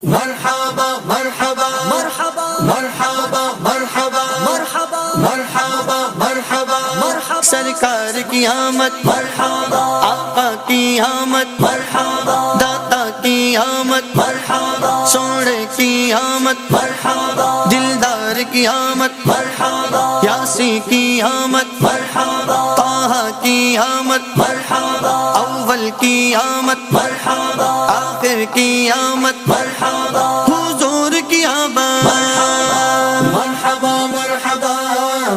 مرحبا مرحبا مرحبا مرحبا مرحبا مرحبا مرحبا مرحبا مرحبا سرکار کی آمد مرحبا آقا کی آمد مرحبا داتا کی آمد مرحبا سونے کی آمد مرحبا دلدار کی آمد مرحبا یاسی کی آمد مرحبا طٰہٰ کی آمد مرحبا اول کی آمد مرحبا آخر کی آمد مرحبا حضور کی آمد مرحبا مرحبا مرحبا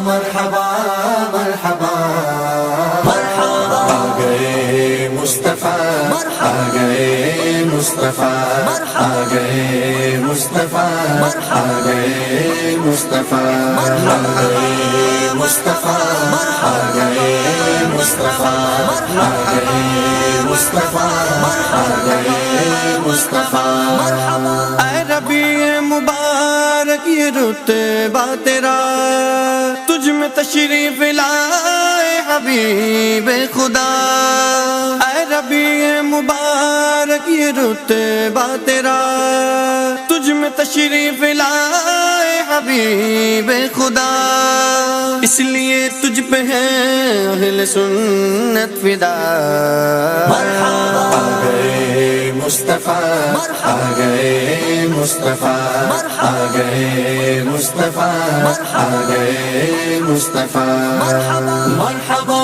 مرحبا مرحبا آ گئے مصطفیٰ آ گئے مصطفیٰ آ گئے مصطفیٰ آ گئے مصطفیٰ آ گئے مصطفیٰ آ گئے مصطفیٰ آ گئے مصطفیٰ آ گئے مصطفیٰ اے ربیع مبارک یہ رتبہ تیرا تجھ میں تشریف لائے حبیب خدا اے ربیع مبارک یہ رتبہ تیرا تجھ میں تشریف لائے حبیب خدا اس لیے تجھ پہ ہے اہل سنت فدا آ گئے مصطفیٰ آ گئے مصطفیٰ آ گئے مصطفیٰ آ گئے مصطفیٰ مرحبا